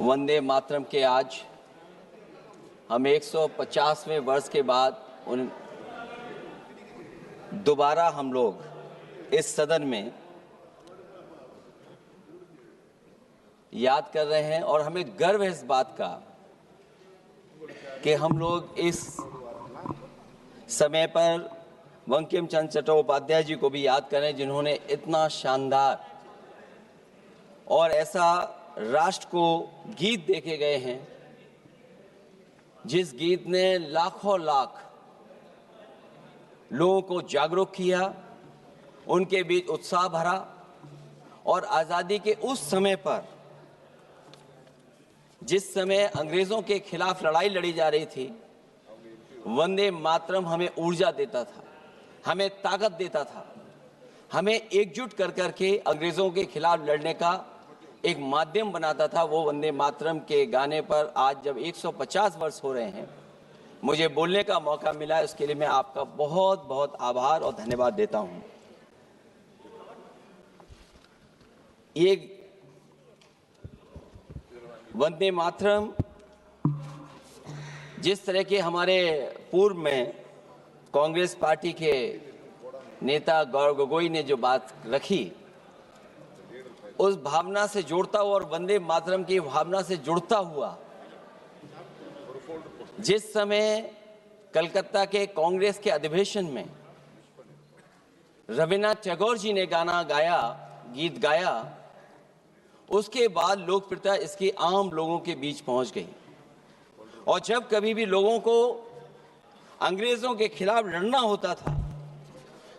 वंदे मातरम के आज हम 150वें वर्ष के बाद दोबारा हम लोग इस सदन में याद कर रहे हैं और हमें गर्व है इस बात का कि हम लोग इस समय पर बंकिम चंद्र चट्टोपाध्याय जी को भी याद करें, जिन्होंने इतना शानदार और ऐसा राष्ट्र को गीत देके गए हैं जिस गीत ने लाखों लाख लोगों को जागरूक किया, उनके बीच उत्साह भरा और आज़ादी के उस समय पर जिस समय अंग्रेजों के खिलाफ लड़ाई लड़ी जा रही थी, वंदे मातरम हमें ऊर्जा देता था, हमें ताकत देता था, हमें एकजुट कर करके अंग्रेजों के खिलाफ लड़ने का एक माध्यम बनाता था। वो वंदे मातरम के गाने पर आज जब 150 वर्ष हो रहे हैं, मुझे बोलने का मौका मिला, उसके लिए मैं आपका बहुत बहुत आभार और धन्यवाद देता हूं। ये वंदे मातरम जिस तरह के हमारे पूर्व में कांग्रेस पार्टी के नेता गौरव गोगोई ने जो बात रखी, उस भावना से जोड़ता हुआ और वंदे मातरम की भावना से जुड़ता हुआ जिस समय कलकत्ता के कांग्रेस के अधिवेशन में रविन्द्रनाथ टैगोर जी ने गीत गाया, उसके बाद लोकप्रियता इसकी आम लोगों के बीच पहुंच गई। और जब कभी भी लोगों को अंग्रेजों के खिलाफ लड़ना होता था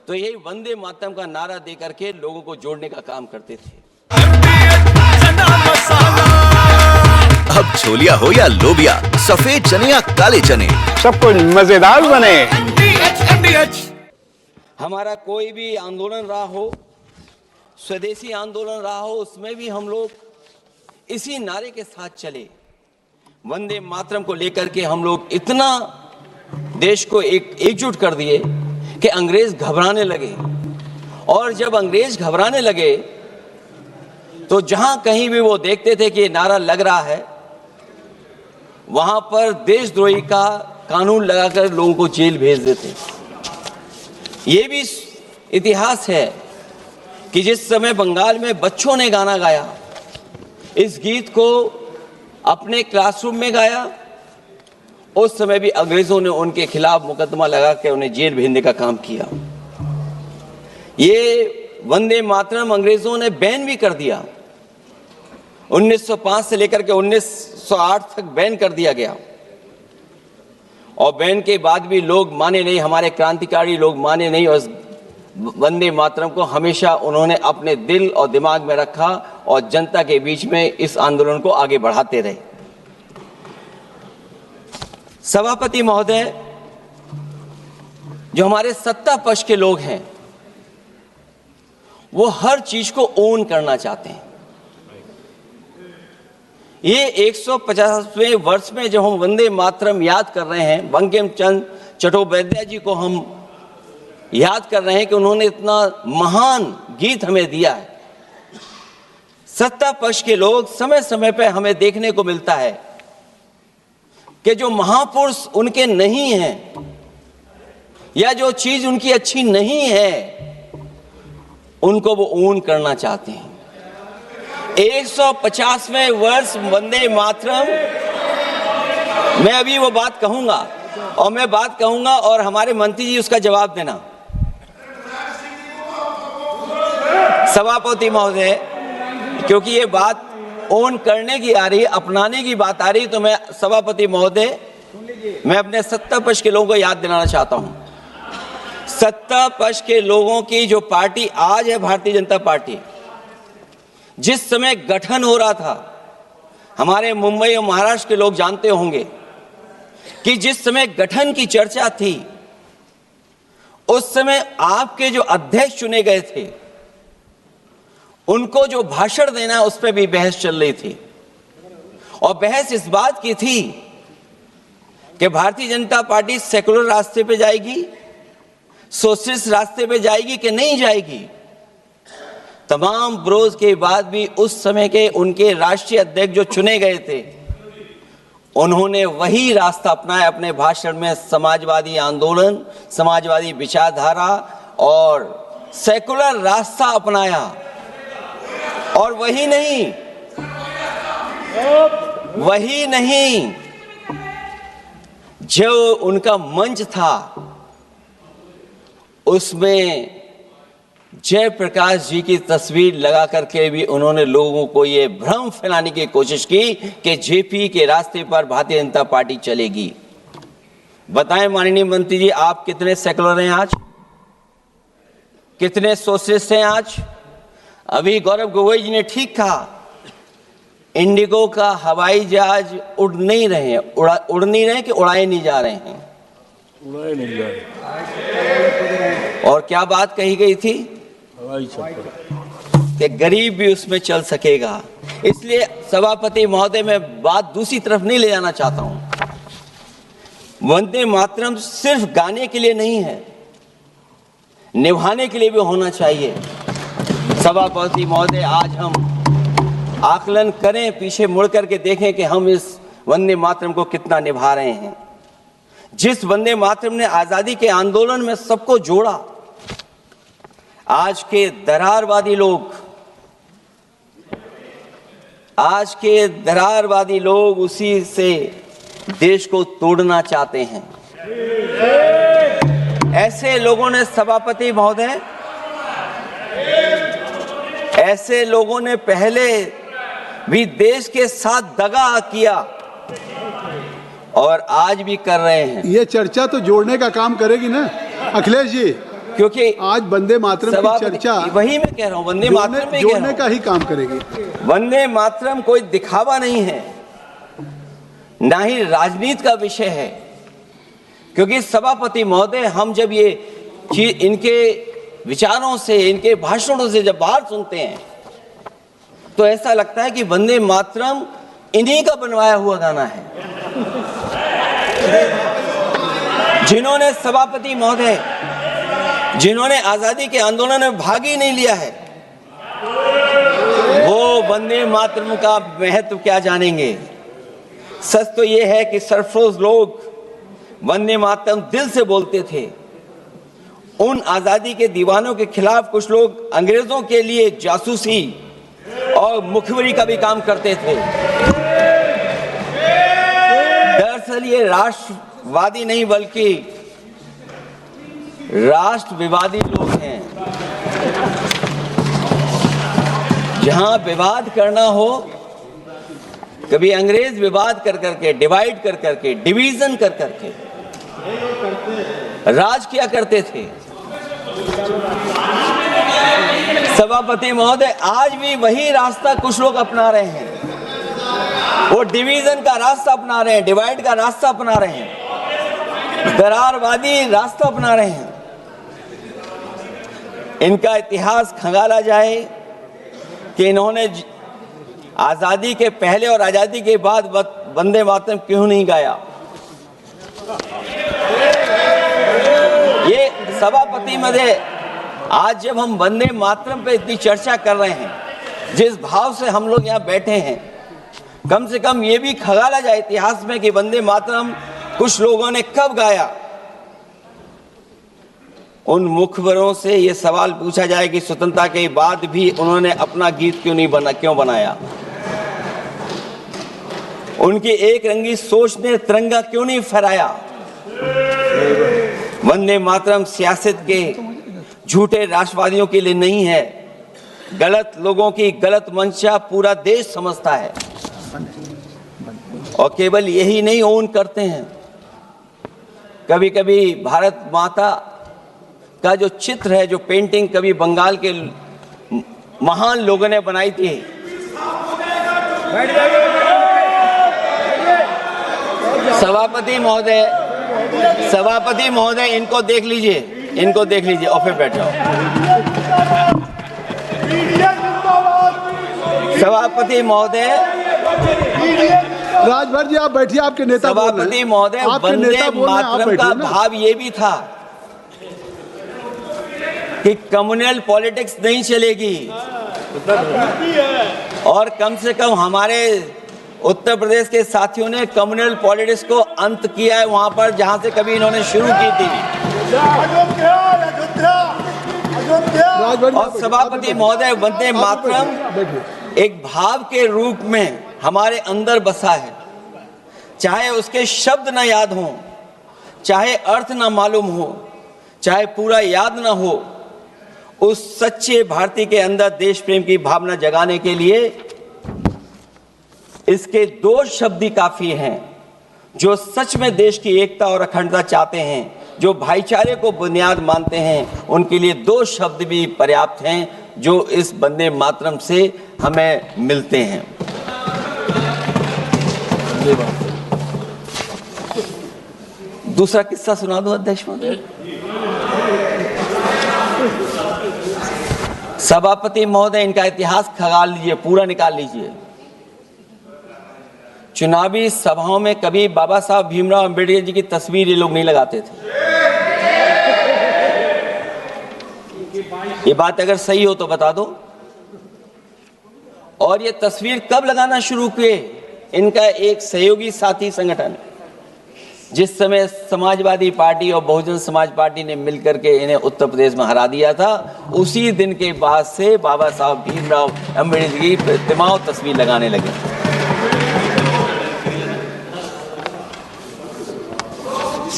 तो यही वंदे मातरम का नारा देकर के लोगों को जोड़ने का काम करते थे। अब छोलिया हो या लोबिया, सफेद चने या काले चने, सब कुछ मजेदार बने। हमारा कोई भी आंदोलन रहा हो, स्वदेशी आंदोलन रहा हो, उसमें भी हम लोग इसी नारे के साथ चले। वंदे मातरम को लेकर के हम लोग इतना देश को एकजुट कर दिए कि अंग्रेज घबराने लगे। और जब अंग्रेज घबराने लगे तो जहां कहीं भी वो देखते थे कि ये नारा लग रहा है, वहां पर देशद्रोही का कानून लगाकर लोगों को जेल भेज देते। ये भी इतिहास है कि जिस समय बंगाल में बच्चों ने गाना गाया, इस गीत को अपने क्लासरूम में गाया, उस समय भी अंग्रेजों ने उनके खिलाफ मुकदमा लगा के उन्हें जेल भेजने का काम किया। ये वंदे मातरम अंग्रेजों ने बैन भी कर दिया। 1905 से लेकर के 1908 तक बैन कर दिया गया और बैन के बाद भी लोग माने नहीं, हमारे क्रांतिकारी लोग माने नहीं और वंदे मातरम को हमेशा उन्होंने अपने दिल और दिमाग में रखा और जनता के बीच में इस आंदोलन को आगे बढ़ाते रहे। सभापति महोदय, जो हमारे सत्ता पक्ष के लोग हैं वो हर चीज को ओन करना चाहते हैं। ये 150वें वर्ष में जब हम वंदे मातरम याद कर रहे हैं, बंकिम चंद्र चट्टोपाध्याय जी को हम याद कर रहे हैं कि उन्होंने इतना महान गीत हमें दिया है। सत्ता पक्ष के लोग समय समय पर हमें देखने को मिलता है कि जो महापुरुष उनके नहीं हैं या जो चीज उनकी अच्छी नहीं है, उनको वो ओन करना चाहते हैं। 150वें वर्ष वंदे मातरम, मैं अभी वो बात कहूंगा और मैं बात कहूंगा और हमारे मंत्री जी उसका जवाब देना। सभापति महोदय, क्योंकि ये बात ओन करने की आ रही है, अपनाने की बात आ रही, तो मैं सभापति महोदय, मैं अपने सत्ता पक्ष के लोगों को याद दिलाना चाहता हूं। सत्ता पक्ष के लोगों की जो पार्टी आज है, भारतीय जनता पार्टी, जिस समय गठन हो रहा था, हमारे मुंबई और महाराष्ट्र के लोग जानते होंगे कि जिस समय गठन की चर्चा थी, उस समय आपके जो अध्यक्ष चुने गए थे, उनको जो भाषण देना है उस पर भी बहस चल रही थी। और बहस इस बात की थी कि भारतीय जनता पार्टी सेकुलर रास्ते पे जाएगी, सोशलिस्ट रास्ते पे जाएगी कि नहीं जाएगी। तमाम विरोध के बाद भी उस समय के उनके राष्ट्रीय अध्यक्ष जो चुने गए थे, उन्होंने वही रास्ता अपनाया अपने भाषण में। समाजवादी आंदोलन, समाजवादी विचारधारा और सेकुलर रास्ता अपनाया। और वही नहीं, जो उनका मंच था उसमें जयप्रकाश जी की तस्वीर लगा करके भी उन्होंने लोगों को ये भ्रम फैलाने की कोशिश की कि जेपी के रास्ते पर भारतीय जनता पार्टी चलेगी। बताएं माननीय मंत्री जी, आप कितने सेकुलर हैं आज, कितने सोशलिस्ट हैं आज? अभी गौरव गोगोई जी ने ठीक कहा, इंडिगो का हवाई जहाज उड़ नहीं रहे हैं, उड़ नहीं रहे कि उड़ाए नहीं जा रहे हैं? उड़ाए नहीं जा रहे। और क्या बात कही गई थी कि गरीब भी उसमें चल सकेगा। इसलिए सभापति महोदय, मैं बात दूसरी तरफ नहीं ले जाना चाहता हूं। वंदे मातरम सिर्फ गाने के लिए नहीं है, निभाने के लिए भी होना चाहिए। सभापति महोदय, आज हम आकलन करें, पीछे मुड़ करके देखें कि हम इस वंदे मातरम को कितना निभा रहे हैं। जिस वंदे मातरम ने आजादी के आंदोलन में सबको जोड़ा, आज के दरारवादी लोग उसी से देश को तोड़ना चाहते हैं। ऐसे लोगों ने, सभापति महोदय, ऐसे लोगों ने पहले भी देश के साथ दगा किया और आज भी कर रहे हैं। ये चर्चा तो जोड़ने का काम करेगी ना अखिलेश जी, क्योंकि आज वंदे मातरम की चर्चा, वही मैं कह रहा हूँ, वंदे मातरम में जोड़ने का ही काम करेगी। वंदे मातरम कोई दिखावा नहीं है, ना ही राजनीति का विषय है। क्योंकि सभापति महोदय, हम जब ये चीज इनके विचारों से, इनके भाषणों से जब बाहर सुनते हैं तो ऐसा लगता है कि वंदे मातरम इन्हीं का बनवाया हुआ गाना है। जिन्होंने, सभापति महोदय, जिन्होंने आजादी के आंदोलन में भाग ही नहीं लिया है, वो वंदे मातरम का महत्व क्या जानेंगे? सच तो ये है कि सरफरोश लोग वंदे मातरम दिल से बोलते थे। उन आजादी के दीवानों के खिलाफ कुछ लोग अंग्रेजों के लिए जासूसी और मुखबिरी का भी काम करते थे। दरअसल ये राष्ट्रवादी नहीं बल्कि राष्ट्रविवादी लोग हैं। जहां विवाद करना हो, कभी अंग्रेज विवाद कर करके, डिवाइड कर करके, डिवीजन कर करके राज किया करते थे। सभापति महोदय, आज भी वही रास्ता कुछ लोग अपना रहे हैं। वो डिवीजन का रास्ता अपना रहे हैं, डिवाइड का रास्ता अपना रहे हैं, दरारवादी रास्ता अपना रहे हैं। इनका इतिहास खंगाला जाए कि इन्होंने आजादी के पहले और आजादी के बाद वंदे मातरम क्यों नहीं गाया। ये सभापति महोदय, आज जब हम वंदे मातरम पे इतनी चर्चा कर रहे हैं, जिस भाव से हम लोग यहाँ बैठे हैं, कम से कम ये भी खंगाला जाए इतिहास में कि वंदे मातरम कुछ लोगों ने कब गाया। उन मुखबरों से ये सवाल पूछा जाए कि स्वतंत्रता के बाद भी उन्होंने अपना गीत क्यों बनाया। उनकी एक रंगी सोच ने तिरंगा क्यों नहीं फहराया। वंदे मातरम सियासत के झूठे राष्ट्रवादियों के लिए नहीं है, गलत लोगों की गलत मंशा पूरा देश समझता है। और केवल यही नहीं ओन करते हैं, कभी कभी भारत माता का जो चित्र है, जो पेंटिंग कभी बंगाल के महान लोगों ने बनाई थी, सभापति महोदय इनको देख लीजिए, और फिर बैठ जाओ। सभापति महोदय, राजभर जी आप बैठिए, आपके नेता बोल रहे हैं। सभापति महोदय, वंदे मातरम का भाव ये भी था कि कम्युनल पॉलिटिक्स नहीं चलेगी, और कम से कम हमारे उत्तर प्रदेश के साथियों ने कम्युनल पॉलिटिक्स को अंत किया है वहां पर जहां से कभी इन्होंने शुरू की थी। और सभापति महोदय, वंदे मातरम एक भाव के रूप में हमारे अंदर बसा है। चाहे उसके शब्द ना याद हों, चाहे अर्थ ना मालूम हो, चाहे पूरा याद ना हो, उस सच्चे भारतीय के अंदर देश प्रेम की भावना जगाने के लिए इसके दो शब्द ही काफी हैं। जो सच में देश की एकता और अखंडता चाहते हैं, जो भाईचारे को बुनियाद मानते हैं, उनके लिए दो शब्द भी पर्याप्त हैं जो इस वंदे मातरम से हमें मिलते हैं। दूसरा किस्सा सुना दूं अध्यक्ष महोदय? सभापति महोदय, इनका इतिहास खंगाल लीजिए, पूरा निकाल लीजिए। चुनावी सभाओं में कभी बाबा साहब भीमराव अंबेडकर जी की तस्वीर ये लोग नहीं लगाते थे। ये बात अगर सही हो तो बता दो। और ये तस्वीर कब लगाना शुरू किए? इनका एक सहयोगी साथी संगठन, जिस समय समाजवादी पार्टी और बहुजन समाज पार्टी ने मिलकर के इन्हें उत्तर प्रदेश में हरा दिया था, उसी दिन के बाद से बाबा साहब भीमराव अंबेडकर की प्रतिमा और तस्वीर लगाने लगे।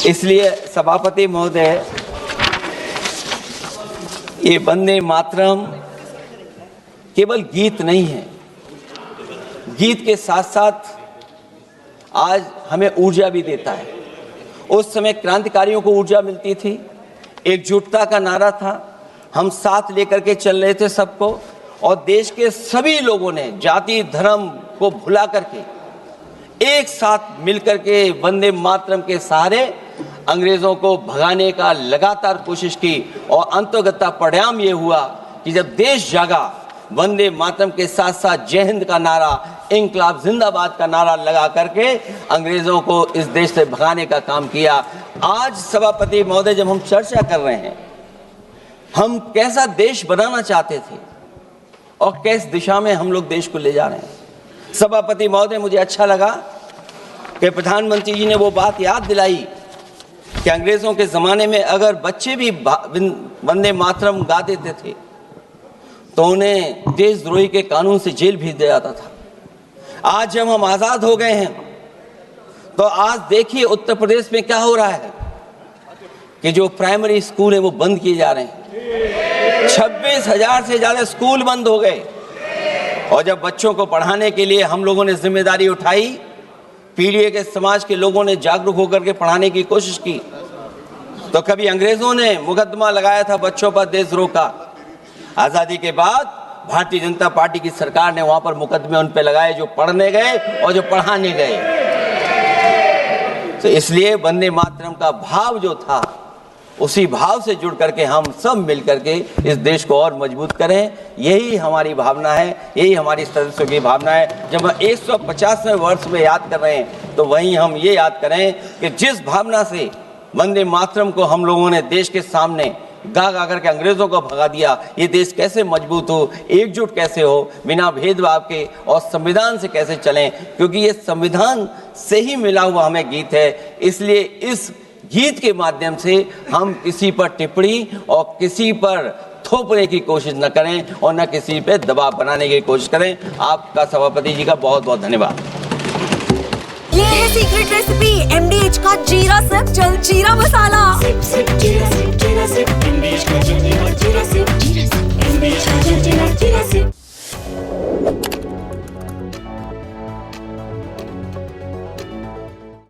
इसलिए सभापति महोदय, ये वंदे मातरम केवल गीत नहीं है, गीत के साथ साथ आज हमें ऊर्जा भी देता है। उस समय क्रांतिकारियों को ऊर्जा मिलती थी, एकजुटता का नारा था, हम साथ लेकर के चल रहे थे सबको, और देश के सभी लोगों ने जाति धर्म को भुला करके एक साथ मिलकर के वंदे मातरम के सहारे अंग्रेजों को भगाने का लगातार कोशिश की। और अंततः परिणाम ये हुआ कि जब देश जागा, वंदे मातरम के साथ साथ जय हिंद का नारा, इंकलाब जिंदाबाद का नारा लगा करके अंग्रेजों को इस देश से भगाने का काम किया। आज सभापति महोदय, जब हम चर्चा कर रहे हैं, हम कैसा देश बनाना चाहते थे और किस दिशा में हम लोग देश को ले जा रहे हैं। सभापति महोदय, मुझे अच्छा लगा कि प्रधानमंत्री जी ने वो बात याद दिलाई कि अंग्रेजों के ज़माने में अगर बच्चे भी वंदे मातरम गा देते थे तो उन्हें देशद्रोही के कानून से जेल भेज दिया जाता था। आज जब हम आज़ाद हो गए हैं तो आज देखिए उत्तर प्रदेश में क्या हो रहा है कि जो प्राइमरी स्कूल है वो बंद किए जा रहे हैं। 26,000 से ज़्यादा स्कूल बंद हो गए। और जब बच्चों को पढ़ाने के लिए हम लोगों ने जिम्मेदारी उठाई, पीढ़ी के समाज के लोगों ने जागरूक होकर के पढ़ाने की कोशिश की, तो कभी अंग्रेजों ने मुकदमा लगाया था बच्चों पर देशद्रोह का। आज़ादी के बाद भारतीय जनता पार्टी की सरकार ने वहां पर मुकदमे उन पे लगाए जो पढ़ने गए और जो पढ़ाने गए। तो इसलिए वंदे मातरम का भाव जो था, उसी भाव से जुड़ करके हम सब मिल करके इस देश को और मजबूत करें। यही हमारी भावना है, यही हमारी सदस्यों की भावना है। जब हम 150वें वर्ष में याद कर रहे हैं तो वहीं हम ये याद करें कि जिस भावना से वंदे मातरम को हम लोगों ने देश के सामने गा गा करके अंग्रेजों को भगा दिया, ये देश कैसे मजबूत हो, एकजुट कैसे हो, बिना भेदभाव के, और संविधान से कैसे चलें, क्योंकि ये संविधान से ही मिला हुआ हमें गीत है। इसलिए इस गीत के माध्यम से हम किसी पर टिप्पणी और किसी पर थोपने की कोशिश न करें और न किसी पे दबाव बनाने की कोशिश करें। आपका सभापति जी का बहुत बहुत धन्यवाद। ये है सीक्रेट रेसिपी MDH का जीरा सत्त जलजीरा मसाला।